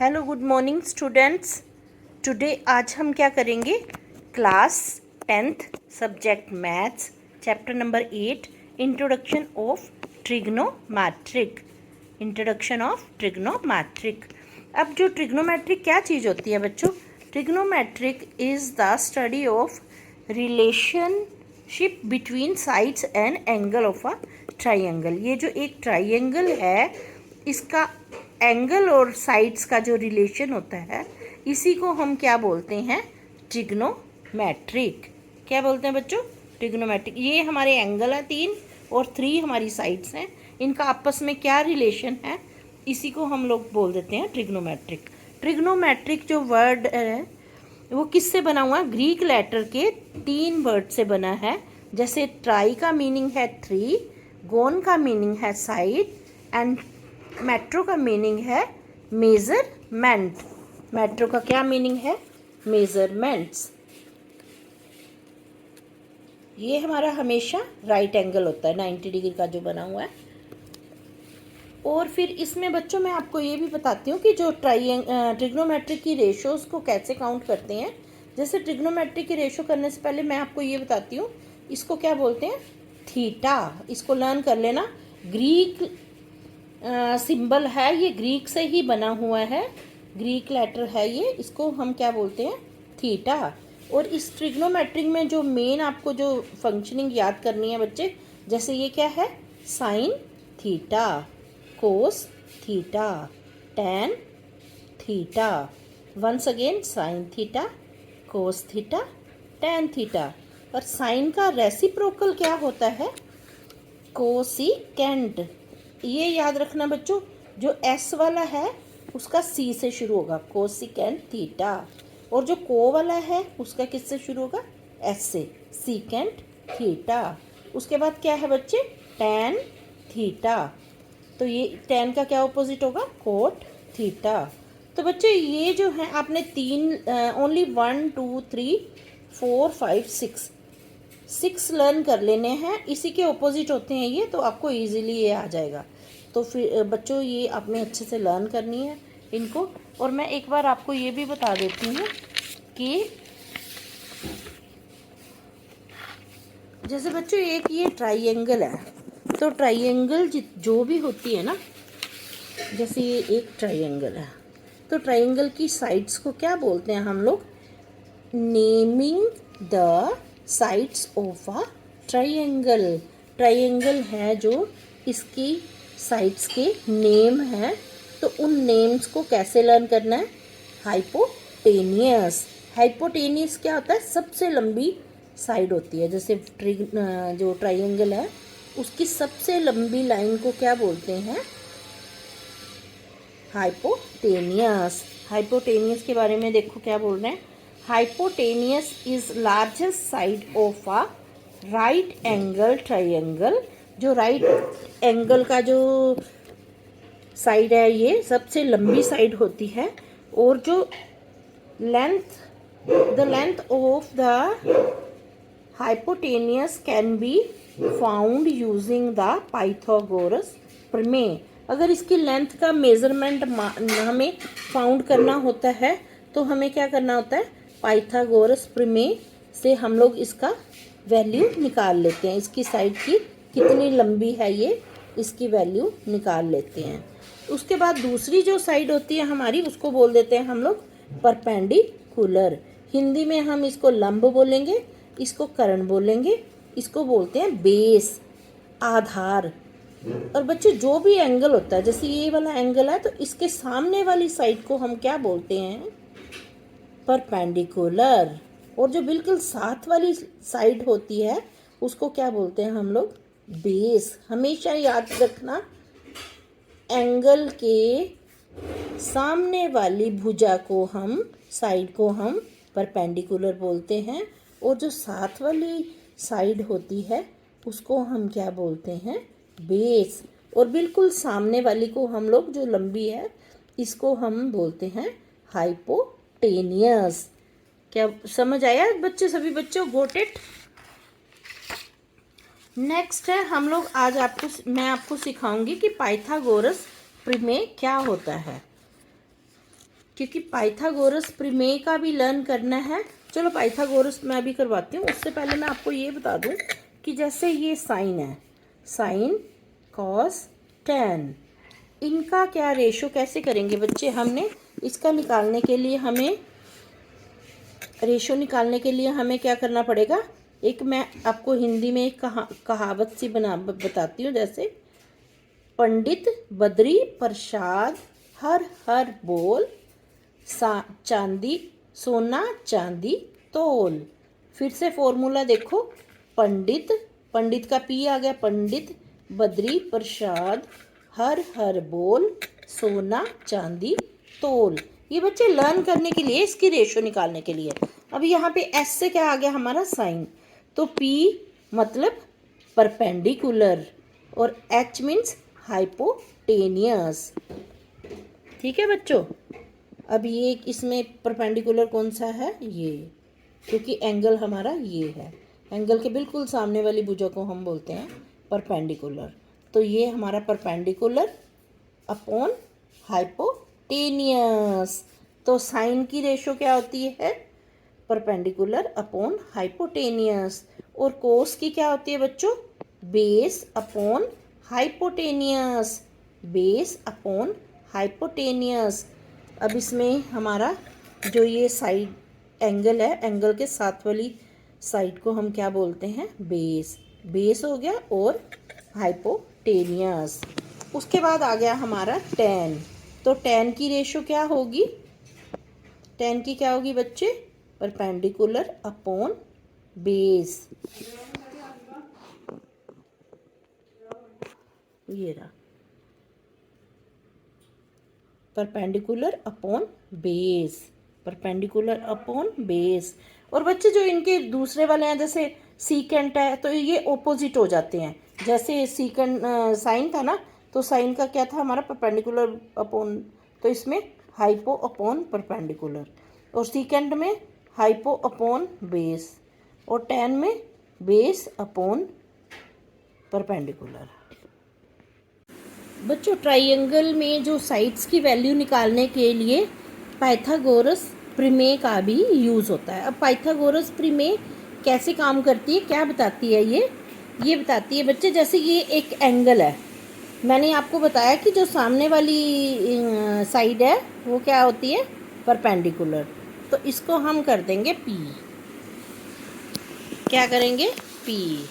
Hello good morning students. Today आज हम क्या करेंगे, class 10th subject maths chapter number 8 introduction of trigonometric. Introduction of trigonometric. अब जो ट्रिग्नोमेट्रिक क्या चीज़ होती है बच्चों? Trigonometric is the study of relationship between sides and angle of a triangle. ये जो एक ट्राइंगल है, इसका एंगल और साइड्स का जो रिलेशन होता है, इसी को हम क्या बोलते हैं? ट्रिग्नोमेट्रिक। क्या बोलते हैं बच्चों? ट्रिग्नोमेट्रिक। ये हमारे एंगल है 3 और 3 हमारी साइड्स हैं, इनका आपस में क्या रिलेशन है, इसी को हम लोग बोल देते हैं ट्रिग्नोमेट्रिक। ट्रिग्नोमेट्रिक जो वर्ड है वो किससे बना हुआ है? ग्रीक लेटर के 3 वर्ड से बना है। जैसे ट्राई का मीनिंग है 3, गोन का मीनिंग है साइड एंड मेट्रो का मीनिंग है मेजरमेंट। मेट्रो का क्या मीनिंग है? मेजरमेंट्स। ये हमारा हमेशा राइट एंगल होता है 90 डिग्री का जो बना हुआ है। और फिर इसमें बच्चों मैं आपको ये भी बताती हूँ कि जो ट्रिग्नोमेट्रिक की रेशोज़ को कैसे काउंट करते हैं। जैसे ट्रिग्नोमेट्रिक की रेशो करने से पहले मैं आपको ये बताती हूँ, इसको क्या बोलते हैं? थीटा। इसको लर्न कर लेना। ग्रीक सिंबल है, ये ग्रीक से ही बना हुआ है, ग्रीक लेटर है ये। इसको हम क्या बोलते हैं? थीटा। और इस ट्रिग्नोमेट्रिक में जो मेन आपको जो फंक्शनिंग याद करनी है बच्चे, जैसे ये क्या है? Sine theta, cos theta, tan theta. Once again sine theta, cos theta, tan theta. और साइन का रेसिप्रोकल क्या होता है? कोसिकेंट। ये याद रखना बच्चों, जो एस वाला है उसका सी से शुरू होगा, कोसिकेंट थीटा। और जो को वाला है उसका किससे शुरू होगा? एस से, सीकेंट थीटा। उसके बाद क्या है बच्चे? Tan theta. तो ये टैन का क्या ऑपोजिट होगा? Cot theta. तो बच्चे ये जो है आपने ओनली 1 2 3 4 5 6 लर्न कर लेने हैं, इसी के ऑपोजिट होते हैं ये, तो आपको इजीली ये आ जाएगा। तो फिर बच्चों ये आपने अच्छे से लर्न करनी है इनको। और मैं एक बार आपको ये भी बता देती हूँ कि जैसे बच्चों एक ये ट्राइंगल है, तो ट्राइंगल जो भी होती है ना, जैसे ये एक ट्राइंगल है, तो ट्राइंगल की साइड्स को क्या बोलते हैं हम लोग? Naming the sides of a triangle. Triangle है जो, इसकी साइड्स के नेम है, तो उन नेम्स को कैसे लर्न करना है? हाइपोटेनियस। हाइपोटेनियस क्या होता है? सबसे लंबी साइड होती है। जैसे जो ट्राइंगल है उसकी सबसे लंबी लाइन को क्या बोलते हैं? हाइपोटेनियस। हाइपोटेनियस के बारे में देखो क्या बोल रहे हैं। Hypotenuse is largest side of a right angle triangle. जो राइट एंगल का जो साइड है ये सबसे लंबी साइड होती है। और जो the length of the hypotenuse can be found using the Pythagoras प्रमेय। अगर इसकी लेंथ का मेजरमेंट हमें फाउंड करना होता है तो हमें क्या करना होता है? पाइथागोरस प्रमेय से हम लोग इसका वैल्यू निकाल लेते हैं। इसकी साइड की कितनी लंबी है ये, इसकी वैल्यू निकाल लेते हैं। उसके बाद दूसरी जो साइड होती है हमारी, उसको बोल देते हैं हम लोग परपेंडिकुलर। हिंदी में हम इसको लंब बोलेंगे, इसको कर्ण बोलेंगे, इसको बोलते हैं बेस, आधार। और बच्चे जो भी एंगल होता है, जैसे ये वाला एंगल है, तो इसके सामने वाली साइड को हम क्या बोलते हैं? परपेंडिकुलर। और जो बिल्कुल साथ वाली साइड होती है उसको क्या बोलते हैं हम लोग? बेस। हमेशा याद रखना, एंगल के सामने वाली भुजा को हम, साइड को हम परपेंडिकुलर बोलते हैं, और जो साथ वाली साइड होती है उसको हम क्या बोलते हैं? बेस। और बिल्कुल सामने वाली को हम लोग, जो लंबी है, इसको हम बोलते हैं हाइपोटेनियस। क्या समझ आया बच्चे? सभी बच्चों गोट इट? नेक्स्ट है हम लोग आज मैं आपको सिखाऊंगी कि पाइथागोरस प्रमेय क्या होता है। क्योंकि पाइथागोरस प्रमेय का भी लर्न करना है। चलो पाइथागोरस मैं भी करवाती हूँ। उससे पहले मैं आपको ये बता दूँ कि जैसे ये साइन है, साइन कॉस टैन, इनका क्या रेशो कैसे करेंगे बच्चे। हमने इसका निकालने के लिए हमें रेशो निकालने के लिए हमें क्या करना पड़ेगा। एक मैं आपको हिंदी में एक कहावत सी बताती हूँ। जैसे पंडित बद्री प्रसाद हर हर बोल, चांदी सोना चांदी तोल। फिर से फॉर्मूला देखो, पंडित, पंडित का पी आ गया, पंडित बद्री प्रसाद हर हर बोल, सोना चांदी तोल। ये बच्चे लर्न करने के लिए, इसकी रेशो निकालने के लिए। अब यहाँ पे एस से क्या आ गया हमारा साइन, तो पी मतलब परपेंडिकुलर और एच मीन्स हाइपोटेनियस। ठीक है बच्चों। अब ये इसमें परपेंडिकुलर कौन सा है, ये, क्योंकि एंगल हमारा ये है। एंगल के बिल्कुल सामने वाली भुजा को हम बोलते हैं परपेंडिकुलर। तो ये हमारा परपेंडिकुलर अपॉन हाइपोटेनियस। तो साइन की रेशो क्या होती है, परपेंडिकुलर अपॉन हाइपोटेनियस। और कोस की क्या होती है बच्चों, base upon hypotenuse, base upon hypotenuse. अब इसमें हमारा जो ये साइड एंगल है, एंगल के साथ वाली साइड को हम क्या बोलते हैं, बेस। बेस हो गया और हाइपोटेनियस। उसके बाद आ गया हमारा टेन। तो टेन की रेशो क्या होगी, टेन की क्या होगी बच्चे, परपेंडिकुलर अपॉन बेस। ये रहा, perpendicular upon base, perpendicular upon base. और बच्चे जो इनके दूसरे वाले हैं, जैसे सीकेंट है, तो ये ऑपोजिट हो जाते हैं। जैसे सीकेंट साइन था ना, तो साइन का क्या था हमारा, परपेंडिकुलर अपॉन, तो इसमें हाइपो अपॉन परपेंडिकुलर। और सीकेंट में हाइपो अपॉन बेस, और टेन में बेस अपॉन परपेंडिकुलर। बच्चों ट्राइंगल में जो साइड्स की वैल्यू निकालने के लिए पाइथागोरस प्रमेय का भी यूज़ होता है। अब पाइथागोरस प्रमेय कैसे काम करती है, क्या बताती है ये बताती है बच्चे, जैसे ये एक एंगल है, मैंने आपको बताया कि जो सामने वाली साइड है वो क्या होती है, परपेंडिकुलर। तो इसको हम कर देंगे पी, क्या करेंगे, पी।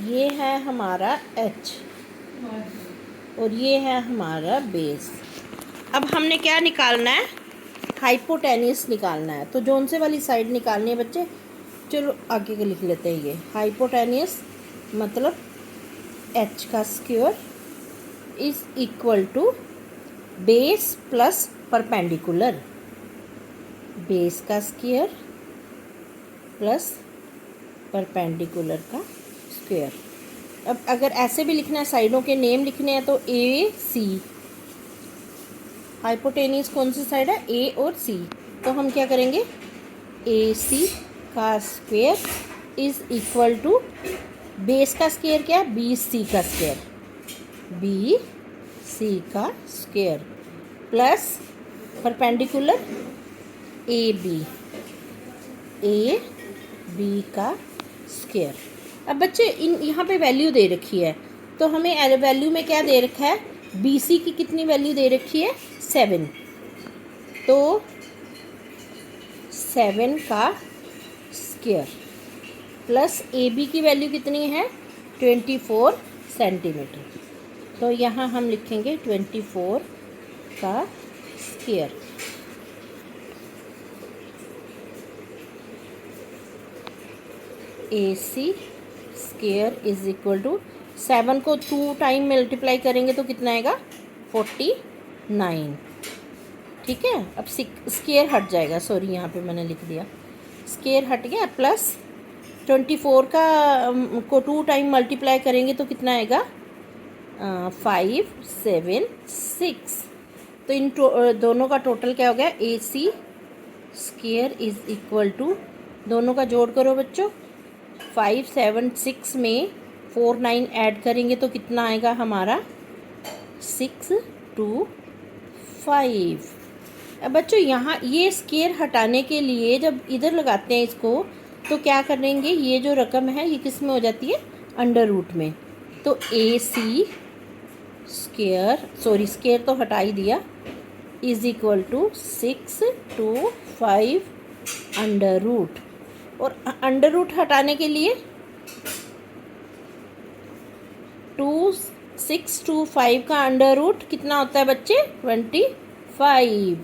ये है हमारा एच और ये है हमारा बेस। अब हमने क्या निकालना है, हाइपोटेनियस निकालना है। तो जोन से वाली साइड निकालनी है बच्चे, चलो आगे के लिख लेते हैं। ये हाइपोटेनियस मतलब एच का square is equal to base plus perpendicular, base का स्क्वायर प्लस परपेंडिकुलर का स्क्वायर। अब अगर ऐसे भी लिखना है, साइडों के नेम लिखने हैं, तो ए सी, हाइपोटेनियस कौन सी साइड है, ए और सी। तो हम क्या करेंगे, ए सी का square is equal to base का स्क्वायर क्या है, बी सी का स्क्वायर, बी सी का square plus perpendicular A B का स्क्वायर। अब बच्चे यहाँ पे वैल्यू दे रखी है, तो हमें वैल्यू में क्या दे रखा है, बी सी की कितनी वैल्यू दे रखी है, 7। तो 7 का स्क्वायर प्लस ए बी की वैल्यू कितनी है, 24 सेंटीमीटर। तो यहाँ हम लिखेंगे 24 का square. A C square is equal to 7 को 2 टाइम मल्टीप्लाई करेंगे तो कितना आएगा, 49। ठीक है। अब स्क्वायर हट जाएगा, सॉरी यहाँ पे मैंने लिख दिया, स्क्वायर हट गया, प्लस 24 का को 2 टाइम मल्टीप्लाई करेंगे तो कितना आएगा, 5 7 6। तो इन दोनों का टोटल क्या हो गया, ए C square is equal to, दोनों का जोड़ करो बच्चों, 5 7 6 में 4 9 ऐड करेंगे तो कितना आएगा हमारा, 6 2 5। अब बच्चों यहाँ ये स्केयर हटाने के लिए जब इधर लगाते हैं इसको, तो क्या करेंगे, ये जो रकम है ये किस में हो जाती है, अंडर रूट में। तो AC स्केयर तो हटा ही दिया, is equal to 625 under root. और अंडर रूट हटाने के लिए 625 का अंडर रूट कितना होता है बच्चे, 25।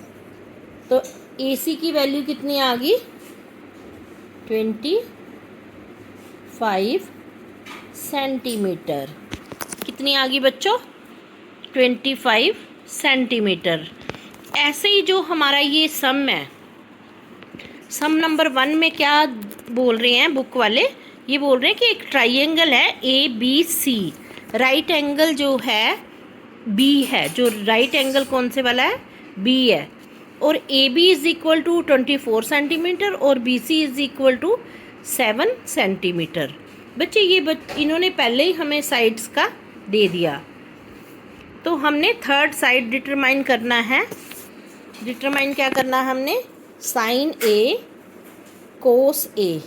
तो AC की वैल्यू कितनी आ गई, 25 सेंटीमीटर। कितनी आ गई बच्चों, 25 सेंटीमीटर। ऐसे ही जो हमारा ये सम है, सम नंबर 1 में क्या बोल रहे हैं बुक वाले, ये बोल रहे हैं कि एक ट्राइंगल है ABC, राइट एंगल जो है B है, जो राइट एंगल कौन से वाला है, B है। और AB is equal to 24 centimetre और BC is equal to 7 centimetre. बच्चे ये इन्होंने पहले ही हमें साइड्स का दे दिया, तो हमने थर्ड साइड डिटरमाइन करना है। डिटरमाइन क्या करना है हमने, साइन A कोस A।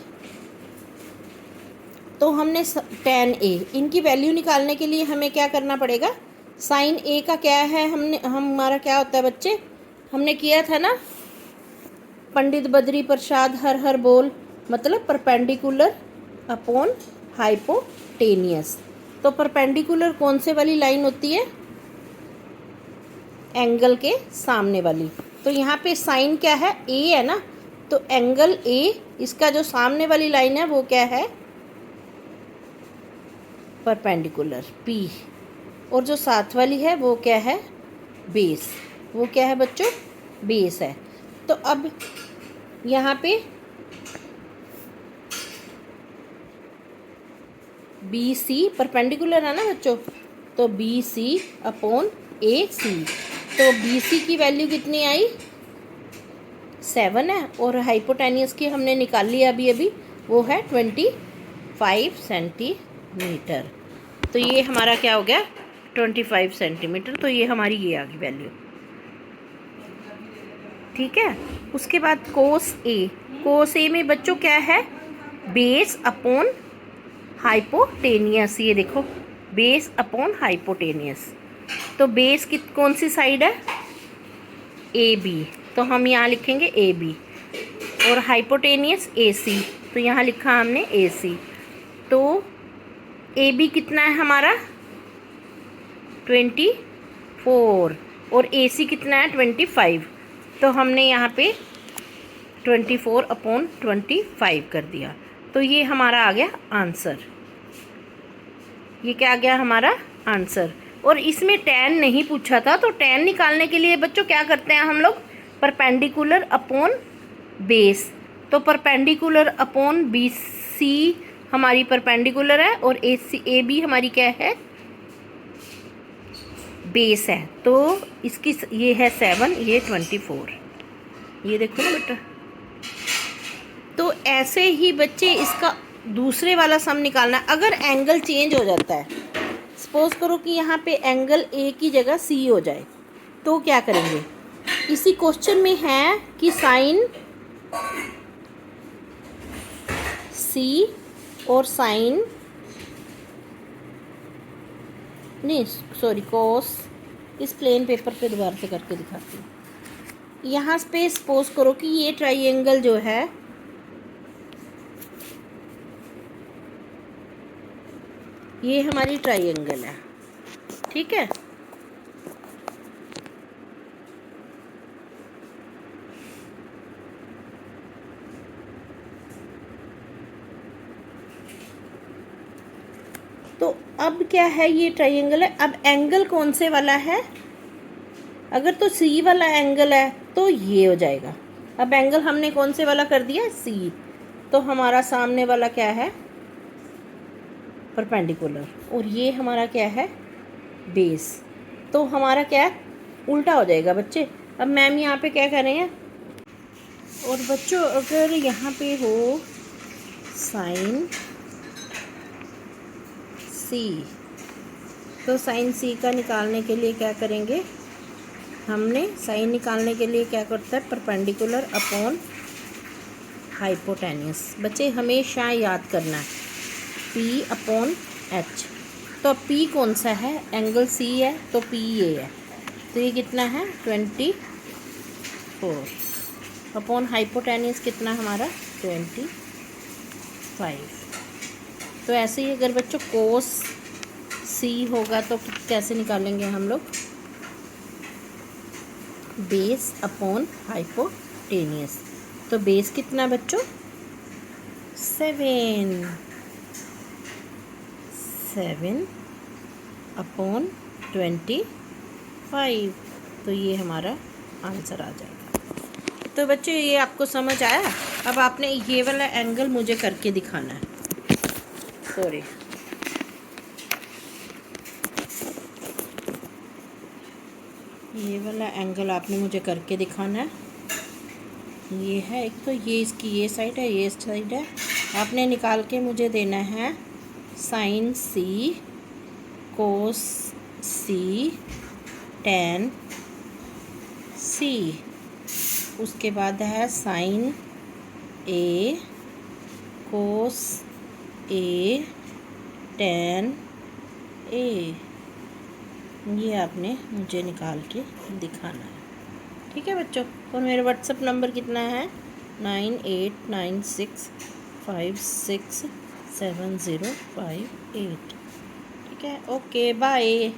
तो हमने tan A, इनकी वैल्यू निकालने के लिए हमें क्या करना पड़ेगा, साइन A का क्या है, हमारा क्या होता है बच्चे, हमने किया था ना, पंडित बद्री प्रसाद हर हर बोल, मतलब परपेंडिकुलर अपॉन हाइपोटेनियस। तो परपेंडिकुलर कौन से वाली लाइन होती है, एंगल के सामने वाली। तो यहाँ पे साइन क्या है, A है ना, तो एंगल A, इसका जो सामने वाली लाइन है वो क्या है, परपेंडिकुलर P। और जो साथ वाली है वो क्या है, बेस। वो क्या है बच्चों, बेस है। तो अब यहाँ पे BC परपेंडिकुलर है ना बच्चों, तो BC अपॉन AC। तो BC की वैल्यू कितनी आई, 7 है, और हाइपोटेनियस की हमने निकाल लिया अभी वो है 25 सेंटीमीटर। तो ये हमारा क्या हो गया, 25 सेंटीमीटर। तो ये हमारी ये आ गई वैल्यू, ठीक है। उसके बाद कोस A में बच्चों क्या है, बेस अपॉन हाइपोटेनियस। ये देखो, बेस अपॉन हाइपोटेनियस। तो बेस की कौन सी साइड है, AB, तो हम यहाँ लिखेंगे AB। और हाइपोटेनियस AC, तो यहाँ लिखा हमने AC। तो AB कितना है हमारा, 24, और AC कितना है, 25। तो हमने यहाँ पे 24/25 कर दिया। तो ये हमारा आ गया आंसर। ये क्या आ गया हमारा आंसर। और इसमें tan नहीं पूछा था, तो tan निकालने के लिए बच्चों क्या करते हैं हम लोग, परपेंडिकुलर अपॉन बेस। तो परपेंडिकुलर अपॉन BC हमारी परपेंडिकुलर है, और AB हमारी क्या है, बेस है। तो इसकी ये है 7, ये 24। ये देखो ना बेटा। तो ऐसे ही बच्चे इसका दूसरे वाला सम निकालना। अगर एंगल चेंज हो जाता है, सपोज करो कि यहाँ पे एंगल A की जगह C हो जाए, तो क्या करेंगे, इसी क्वेश्चन में है कि साइन C और साइन नहीं सॉरी कोस, इस प्लेन पेपर पे दोबारा से करके दिखाती हूँ। यहाँ पे सपोज करो कि ये ट्राइंगल जो है, ये हमारी ट्राइंगल है, ठीक है। तो अब क्या है, ये ट्राइंगल है। अब एंगल कौन से वाला है, अगर तो C वाला एंगल है तो ये हो जाएगा। अब एंगल हमने कौन से वाला कर दिया, C। तो हमारा सामने वाला क्या है, परपेंडिकुलर, और ये हमारा क्या है, बेस। तो हमारा क्या है, उल्टा हो जाएगा बच्चे। अब मैम यहाँ पे क्या कर रहे हैं, और बच्चों अगर यहाँ पे हो साइन C, तो साइन C का निकालने के लिए क्या करेंगे, हमने साइन निकालने के लिए क्या करता है, परपेंडिकुलर अपॉन हाइपोटेन्यूस। बच्चे हमेशा याद करना है पी अपॉन एच। तो पी कौन सा है, एंगल सी है, तो पी ये है, तो ये कितना है 24 अपॉन हाइपोटेन्यूस कितना हमारा 25। तो ऐसे ही अगर बच्चों कोस सी होगा तो कैसे निकालेंगे हम लोग, बेस अपॉन हाइपोटेनियस। तो बेस कितना बच्चों 7 अपॉन 25। तो ये हमारा आंसर आ जाएगा। तो बच्चों ये आपको समझ आया। अब आपने ये वाला एंगल मुझे करके दिखाना है, सॉरी ये वाला एंगल आपने मुझे करके दिखाना है। ये है एक, तो ये इसकी ये साइड है, ये साइड है, आपने निकाल के मुझे देना है साइन सी, कोस सी, टेन सी। उसके बाद है साइन ए, कोस ए, टेन ए। ये आपने मुझे निकाल के दिखाना है, ठीक है बच्चों। और मेरा व्हाट्सअप नंबर कितना है 9896567058। ठीक है, ओके बाय।